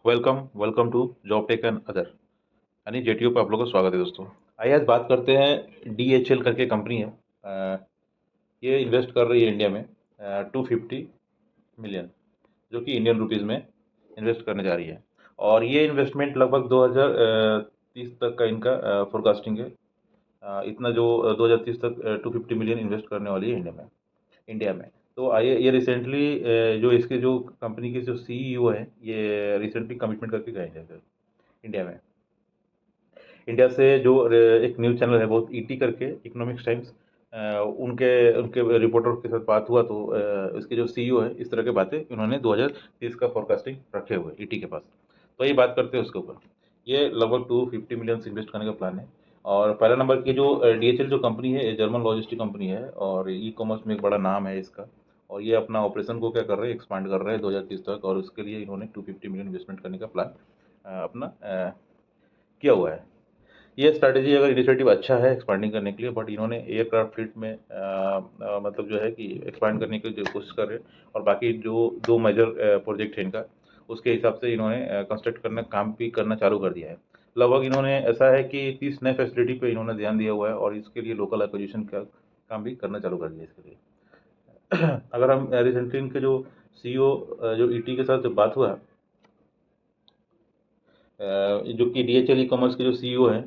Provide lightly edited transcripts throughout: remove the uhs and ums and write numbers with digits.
Welcome to job tech and other यानी JTO पे आप लोगों का स्वागत है दोस्तों। आइए आज बात करते हैं डीएचएल करके कंपनी है। ये इन्वेस्ट कर रही है इंडिया में 250 मिलियन, जो कि इंडियन रुपीस में इन्वेस्ट करने जा रही है। और ये इन्वेस्टमेंट लगभग 2030 तक का इनका फोरकास्टिंग है। इतना जो 2030 तक 250 मिलियन इन्वेस्ट करने वाली है इंडिया में। तो आइए ये रिसेंटली जो इसके जो कंपनी के जो सीईओ हैं, ये रिसेंटली कमिटमेंट करके गए हैं इधर इंडिया में। इंडिया से जो एक न्यूज़ चैनल है बहुत ईटी करके, इकोनॉमिक्स टाइम्स, उनके उनके रिपोर्टर के साथ बात हुआ तो इसके जो सीईओ है इस तरह की बातें उन्होंने 2030 का फोरकास्टिंग रखे हुए ईटी के पास। तो ये बात करते हैं उसके ऊपर। ये लगभग 250 मिलियन इन्वेस्ट करने का प्लान है। और पहला नंबर की जो डीएचएल जो कंपनी है, ये जर्मन लॉजिस्टिक कंपनी है और ई कॉमर्स में एक बड़ा नाम है इसका। और ये अपना ऑपरेशन को क्या कर रहे हैं, एक्सपांड कर रहे हैं 2030 तक, और उसके लिए इन्होंने 250 मिलियन इन्वेस्टमेंट करने का प्लान अपना किया हुआ है। ये स्ट्रैटेजी अगर इनिशिएटिव अच्छा है एक्सपांडिंग करने के लिए, बट इन्होंने एयरक्राफ्ट फ्लीट में मतलब जो है कि एक्सपांड करने की जो कोशिश कर रहे हैं। और बाकी जो दो मेजर प्रोजेक्ट है इनका, उसके हिसाब से इन्होंने कंस्ट्रक्ट करना काम भी करना चालू कर दिया है। लगभग इन्होंने ऐसा है कि 30 नए फैसिलिटी पे इन्होंने ध्यान दिया हुआ है और इसके लिए लोकल एक्विजिशन का काम भी करना चालू कर दिया है इसके लिए। अगर हम रिसेंटली इनके जो सीईओ जो ईटी के साथ जब बात हुआ, जो कि डीएचएल ई कॉमर्स के जो सीईओ हैं,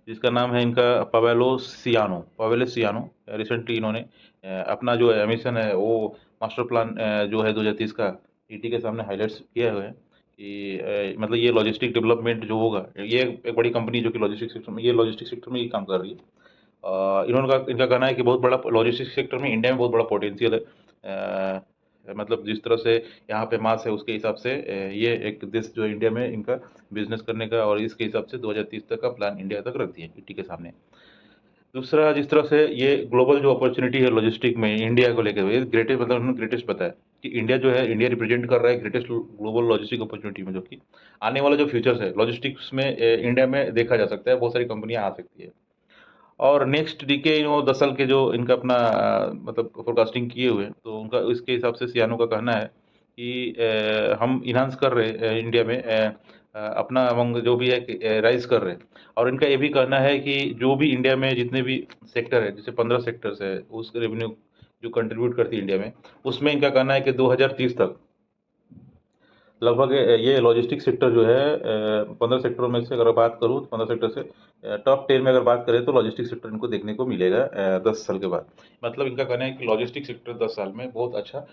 जिसका नाम है इनका पावेलो सियानो। रिसेंटली इन्होंने अपना जो एमिशन है वो मास्टर प्लान जो है 2030 का ईटी के सामने हाईलाइट्स किए हुए हैं कि मतलब ये लॉजिस्टिक डेवलपमेंट जो होगा, ये एक बड़ी कंपनी जो कि लॉजिस्टिक सेक्टर में ही काम कर रही है। इनका कहना है कि बहुत बड़ा लॉजिस्टिक सेक्टर में इंडिया में बहुत बड़ा पोटेंशियल है। मतलब जिस तरह से यहाँ पे मास है उसके हिसाब से ये एक देश जो इंडिया में इनका बिजनेस करने का, और इसके हिसाब से 2030 तक का प्लान इंडिया तक रख दिया ईटी के सामने। दूसरा, जिस तरह से ये ग्लोबल जो अपॉर्चुनिटी है लॉजिस्टिक में इंडिया को लेकर, ये ग्रेटेस्ट मतलब उन्होंने ग्रेटेस्ट बताया कि इंडिया जो है, इंडिया रिप्रेजेंट कर रहा है ग्रेटेस्ट ग्लोबल लॉजिस्टिक अपॉर्चुनिटी में, जो कि आने वाला जो फ्यूचर्स है लॉजिस्टिक्स में इंडिया में देखा जा सकता है, बहुत सारी कंपनियां आ सकती है। और नेक्स्ट डीके 10 साल के जो इनका अपना मतलब फोरकास्टिंग किए हुए हैं, तो उनका इसके हिसाब से सियानो का कहना है कि हम इन्हांस कर रहे हैं इंडिया में अपना अमंग जो भी है राइज कर रहे हैं। और इनका ये भी कहना है कि जो भी इंडिया में जितने भी सेक्टर है, जैसे 15 सेक्टर्स है, उस रेवेन्यू जो कंट्रीब्यूट करती है इंडिया में, उसमें इनका कहना है कि 2030 तक लगभग ये लॉजिस्टिक सेक्टर जो है 15 सेक्टरों में से अगर बात करूँ तो 15 सेक्टर से टॉप 10 में अगर बात करें तो लॉजिस्टिक सेक्टर इनको देखने को मिलेगा 10 साल के बाद। मतलब इनका कहना है कि लॉजिस्टिक सेक्टर 10 साल में बहुत अच्छा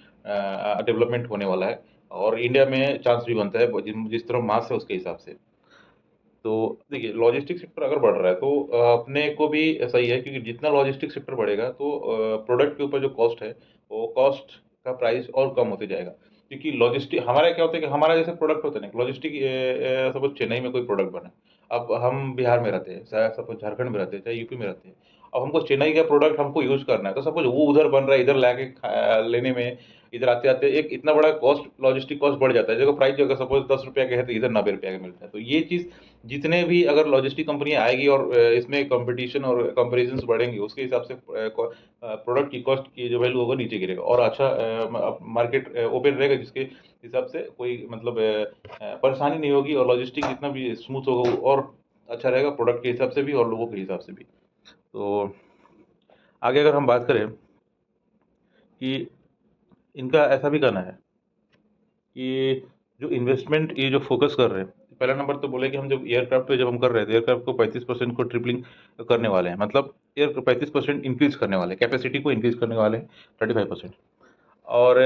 डेवलपमेंट होने वाला है। और इंडिया में चांस भी बनता है जिस तरह मास है उसके हिसाब से। तो देखिए, लॉजिस्टिक सेक्टर अगर बढ़ रहा है तो अपने को भी सही है, क्योंकि जितना लॉजिस्टिक सेक्टर बढ़ेगा तो प्रोडक्ट के ऊपर जो कॉस्ट है, वो कॉस्ट का प्राइस और कम होते जाएगा। क्योंकि लॉजिस्टिक हमारा क्या होता है कि हमारा जैसे प्रोडक्ट होता है ना, लॉजिस्टिक सपोज चेन्नई में कोई प्रोडक्ट बना, अब हम बिहार में रहते हैं, चाहे सपोज झारखंड में रहते हैं, चाहे यूपी में रहते हैं। अब हमको चेन्नई का प्रोडक्ट हमको यूज करना है, तो सपोज वो उधर बन रहा है, इधर लाके लेने में, इधर आते आते एक इतना बड़ा कॉस्ट, लॉजिस्टिक कॉस्ट बढ़ जाता है। जगह प्राइस जो अगर सपोज 10 रुपया का है तो इधर 90 रुपया का मिलता है। तो ये चीज़, जितने भी अगर लॉजिस्टिक कंपनियां आएगी और इसमें कंपटीशन और कंपैरिजंस बढ़ेंगे, उसके हिसाब से प्रोडक्ट की कॉस्ट की जो वैल्यू होगा नीचे गिरेगा और अच्छा मार्केट ओपन रहेगा, जिसके हिसाब से कोई मतलब परेशानी नहीं होगी, और लॉजिस्टिक जितना भी स्मूथ होगा वो और अच्छा रहेगा, प्रोडक्ट के हिसाब से भी और लोगों के हिसाब से भी। तो आगे अगर हम बात करें कि इनका ऐसा भी कहना है कि जो इन्वेस्टमेंट ये जो फोकस कर रहे हैं, पहला नंबर तो बोले कि हम जब एयरक्राफ्ट पे जब हम कर रहे थे, एयरक्राफ्ट को 35% को ट्रिपलिंग करने वाले हैं। मतलब एयर 35% इंक्रीज करने वाले हैं, कैपेसिटी को इंक्रीज करने वाले हैं 35%। और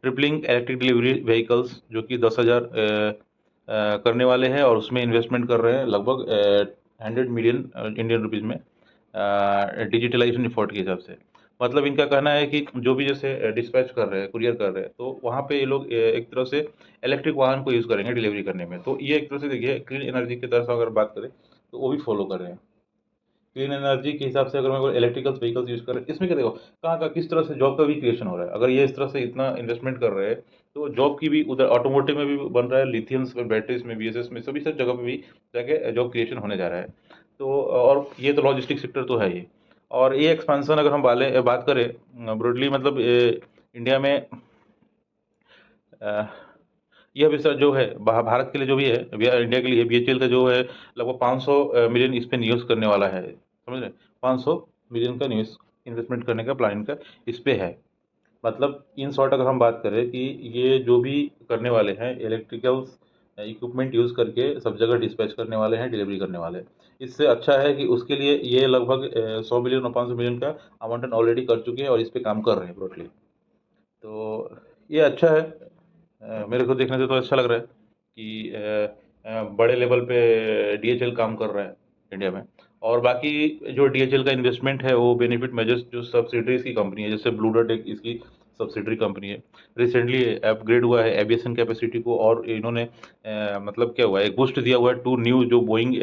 ट्रिपलिंग इलेक्ट्रिक डिलीवरी व्हीकल्स जो कि 10,000 करने वाले हैं, और उसमें इन्वेस्टमेंट कर रहे हैं लगभग 100 मिलियन इंडियन रुपीज़ में डिजिटलाइजेशन एफर्ट के हिसाब से। मतलब इनका कहना है कि जो भी जैसे डिस्पैच कर रहे हैं, कुरियर कर रहे हैं, तो वहाँ पे ये लोग एक तरह से इलेक्ट्रिक वाहन को यूज़ करेंगे डिलीवरी करने में। तो ये एक तरह से देखिए क्लीन एनर्जी की तरफ अगर बात करें तो वो भी फॉलो कर रहे हैं। क्लीन एनर्जी के हिसाब से अगर मैं इलेक्ट्रिकल व्हीकल्स यूज़ कर रहे हैं, इसमें क्या देखो कहाँ का किस तरह से जॉब का भी क्रिएशन हो रहा है। अगर ये इस तरह से इतना इन्वेस्टमेंट कर रहे हैं, तो जॉब की भी उधर ऑटोमोटिव में भी बन रहा है, लिथियम्स में, बैटरीज में, बीएसएस में, सभी सब जगह पे भी जाके जॉब क्रिएशन होने जा रहा है। तो और ये तो लॉजिस्टिक सेक्टर तो है ही। और ये एक्सपेंशन अगर हम बात करें ब्रॉडली, मतलब इंडिया में यह भी सर जो है भारत के लिए जो भी है, इंडिया के लिए बीएचईएल का जो है लगभग 500 मिलियन इस पे निवेश करने वाला है, समझ रहे हैं? 500 मिलियन का निवेश इन्वेस्टमेंट करने का प्लान इनका इस पे है। मतलब इन शॉर्ट अगर हम बात करें कि ये जो भी करने वाले हैं इलेक्ट्रिकल इक्विपमेंट यूज़ करके सब जगह डिस्पैच करने वाले हैं, डिलीवरी करने वाले हैं। इससे अच्छा है कि उसके लिए ये लगभग 100 मिलियन और 500 मिलियन का आवंटन ऑलरेडी कर चुके हैं और इस पे काम कर रहे हैं ब्रॉडली। तो ये अच्छा है। मेरे को देखने से तो अच्छा लग रहा है कि बड़े लेवल पे डीएचएल काम कर रहा है इंडिया में। और बाकी जो डीएचएल का इन्वेस्टमेंट है वो बेनिफिट मेजर्स जो सब्सिडरीज की कंपनी है, जैसे ब्लू डार्ट एक इसकी सब्सिडरी कंपनी है, रिसेंटली अपग्रेड हुआ है एविएशन कैपेसिटी को, और इन्होंने मतलब क्या हुआ है, एक बूस्ट दिया हुआ है टू न्यू जो बोइंग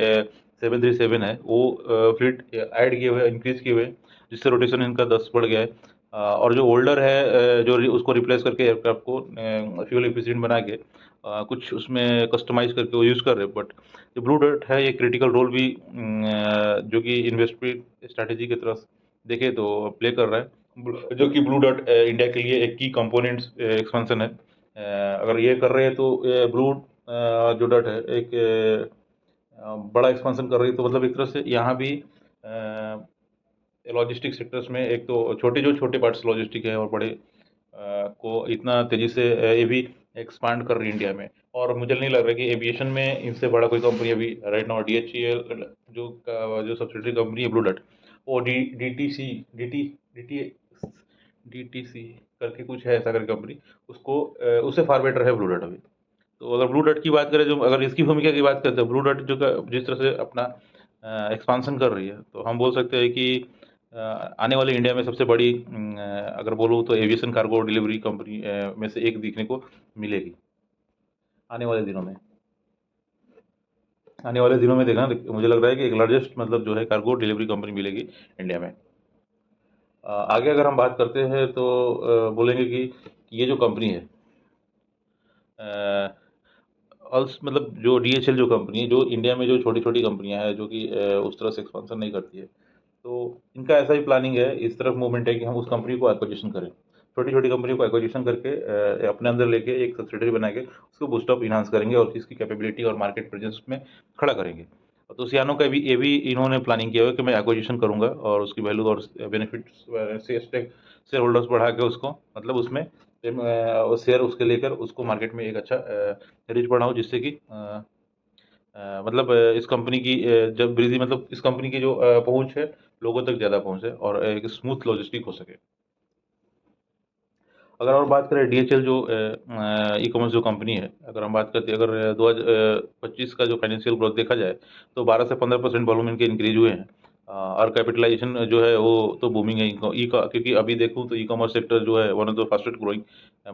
737 है वो फ्लीट ऐड किए हुए, इंक्रीज किए हुए, जिससे रोटेशन इनका 10 बढ़ गया है। और जो ओल्डर है उसको रिप्लेस करके एयरक्राफ्ट को फ्यूल एफिशिएंट बना के कुछ उसमें कस्टमाइज करके वो यूज़ कर रहे हैं। बट जो ब्लू डार्ट है ये क्रिटिकल रोल भी जो कि इन्वेस्टमेंट स्ट्रैटेजी की तरफ देखे तो प्ले कर रहा है। जो कि ब्लू डार्ट इंडिया के लिए एक की कंपोनेंट्स एक्सपेंशन है। अगर ये कर रहे हैं तो ब्लू जो डार्ट है एक बड़ा एक्सपेंशन कर रही है, तो मतलब एक तरह से यहाँ भी लॉजिस्टिक सेक्टर्स में एक तो छोटे जो छोटे पार्ट्स लॉजिस्टिक है और बड़े को इतना तेजी से ये भी एक्सपांड कर रही है इंडिया में। और मुझे नहीं लग रहा कि एविएशन में इनसे बड़ा कोई कंपनी अभी राइट नाउ डीएचईएल जो सब्सिडरी कंपनी है ब्लू डार्ट, वो डीटीसी करके कुछ है ऐसा करके कंपनी, उसको उससे फार बेटर है ब्लू डार्ट अभी। तो अगर ब्लू डार्ट की बात करें, जो अगर इसकी भूमिका की बात करते हैं, ब्लू डार्ट जो जिस तरह से अपना एक्सपांसन कर रही है, तो हम बोल सकते हैं कि आने वाले इंडिया में सबसे बड़ी अगर बोलूँ तो एविएशन कार्गो डिलीवरी कंपनी में से एक दिखने को मिलेगी आने वाले दिनों में। आने वाले दिनों में देखना, मुझे लग रहा है कि एक लार्जेस्ट मतलब जो है कार्गो डिलीवरी कंपनी मिलेगी इंडिया में। आगे अगर हम बात करते हैं तो बोलेंगे कि ये जो कंपनी है ऑल्स मतलब जो डीएचएल जो कंपनी है, जो इंडिया में जो छोटी छोटी कंपनियां हैं जो कि उस तरह से एक्सपांसन नहीं करती है, तो इनका ऐसा ही प्लानिंग है, इस तरफ मूवमेंट है कि हम उस कंपनी को एक्विजिशन करें, छोटी छोटी कंपनी को एक्विजिशन करके अपने अंदर लेके एक सब्सिडरी बना के उसको बूस्टअप इन्हांस करेंगे और इसकी कैपेबिलिटी और मार्केट प्रेजेंस में खड़ा करेंगे। तो सियानो का भी ये भी इन्होंने प्लानिंग किया हुआ है कि मैं एक्विजिशन करूंगा और उसकी वैल्यू और बेनिफिट्स शेयर होल्डर्स बढ़ा के उसको मतलब उसमें शेयर उसके लेकर उसको मार्केट में एक अच्छा रीच बढ़ाऊँ, जिससे कि मतलब इस कंपनी की जब वृद्धि मतलब इस कंपनी की जो पहुंच है लोगों तक ज़्यादा पहुंचे और एक स्मूथ लॉजिस्टिक हो सके। अगर और बात करें डीएचएल जो ई कॉमर्स जो कंपनी है, अगर हम बात करते हैं, अगर 2025 का जो फाइनेंशियल ग्रोथ देखा जाए तो 12 से 15% वॉल्यूम इनके इंक्रीज हुए हैं। और कैपिटलाइजेशन जो है वो तो बूमिंग है क्योंकि अभी देखूँ तो ई कॉमर्स सेक्टर जो है one of the fastest growing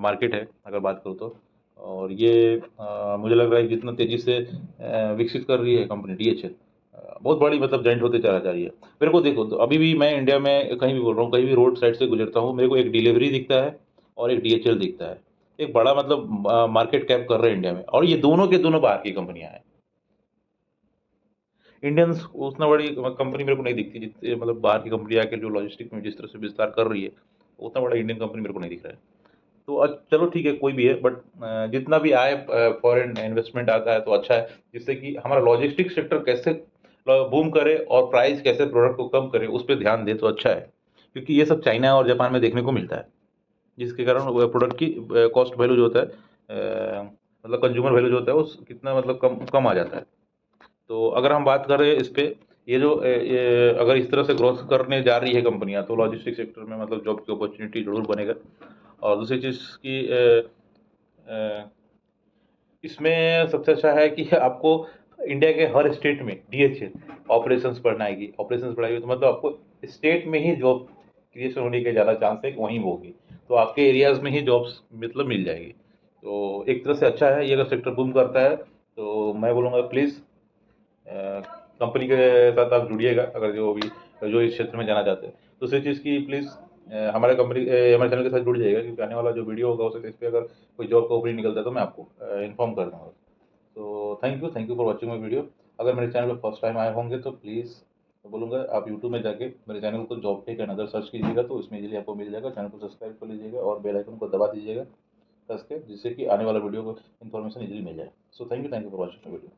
market है अगर बात करूँ तो। और ये मुझे लग रहा है कि जितना तेजी से विकसित कर रही है कंपनी डीएचएल, बहुत बड़ी मतलब जॉइंट होते चला जा रही है। मेरे को देखो तो अभी भी मैं इंडिया में कहीं भी बोल रहा हूँ, कहीं भी रोड साइड से गुजरता हूँ, मेरे को एक डिलीवरी दिखता है और एक डीएचएल दिखता है। एक बड़ा मतलब मार्केट कैप कर रहे हैं इंडिया में, और ये दोनों के दोनों बाहर की कंपनियां हैं। इंडियंस उतना बड़ी कंपनी मेरे को नहीं दिखती जितने मतलब बाहर की कंपनी आके जो लॉजिस्टिक में जिस तरह से विस्तार कर रही है, उतना बड़ा इंडियन कंपनी मेरे को नहीं दिख रहा है। तो चलो ठीक है कोई भी है, बट जितना भी आए फॉरेन इन्वेस्टमेंट आता है तो अच्छा है, जिससे कि हमारा लॉजिस्टिक सेक्टर कैसे बूम करे और प्राइस कैसे प्रोडक्ट को कम करे उस पर ध्यान दे तो अच्छा है। क्योंकि ये सब चाइना और जापान में देखने को मिलता है, जिसके कारण प्रोडक्ट की कॉस्ट वैल्यू जो होता है मतलब कंज्यूमर वैल्यू जो होता है वो कितना मतलब कम कम आ जाता है। तो अगर हम बात करें इस पे, ये जो अगर इस तरह से ग्रोथ करने जा रही है कंपनियां, तो लॉजिस्टिक सेक्टर में मतलब जॉब की अपॉर्चुनिटी जरूर बनेगा। और दूसरी चीज़ की अ, इसमें सबसे अच्छा है कि आपको इंडिया के हर स्टेट में डीएचएल ऑपरेशंस बढ़ाएगी, ऑपरेशंस बढ़ाएगी तो मतलब आपको स्टेट में ही जॉब क्रिएशन होने के ज़्यादा चांस है कि वहीं होगी, तो आपके एरियाज में ही जॉब्स मतलब मिल जाएगी। तो एक तरह से अच्छा है ये, अगर सेक्टर बूम करता है तो मैं बोलूँगा प्लीज़ कंपनी के साथ आप जुड़िएगा, अगर जो भी जो इस क्षेत्र में जाना चाहते हैं। दूसरी चीज़ की प्लीज़ हमारे चैनल के साथ जुड़ जाइएगा, क्योंकि आने वाला जो वीडियो होगा हो सकता है इस पर अगर कोई जॉब का ओपनिंग निकलता है तो मैं आपको इन्फॉर्म कर दूँगा। तो thank you for watching my video. अगर मेरे चैनल पर फर्स्ट टाइम आए होंगे तो प्लीज़ मैं बोलूँगा आप यूट्यूब में जाके मेरे चैनल को job tech and other search कीजिएगा, तो इसमें इजीली आपको मिल जाएगा। चैनल को सब्सक्राइब कर लीजिएगा और बेल आइकन को दबा दीजिएगा, कस के, जिससे कि आने वाला वीडियो को इन्फॉर्मेशन इजीली मिल जाए। So thank you for watching the video.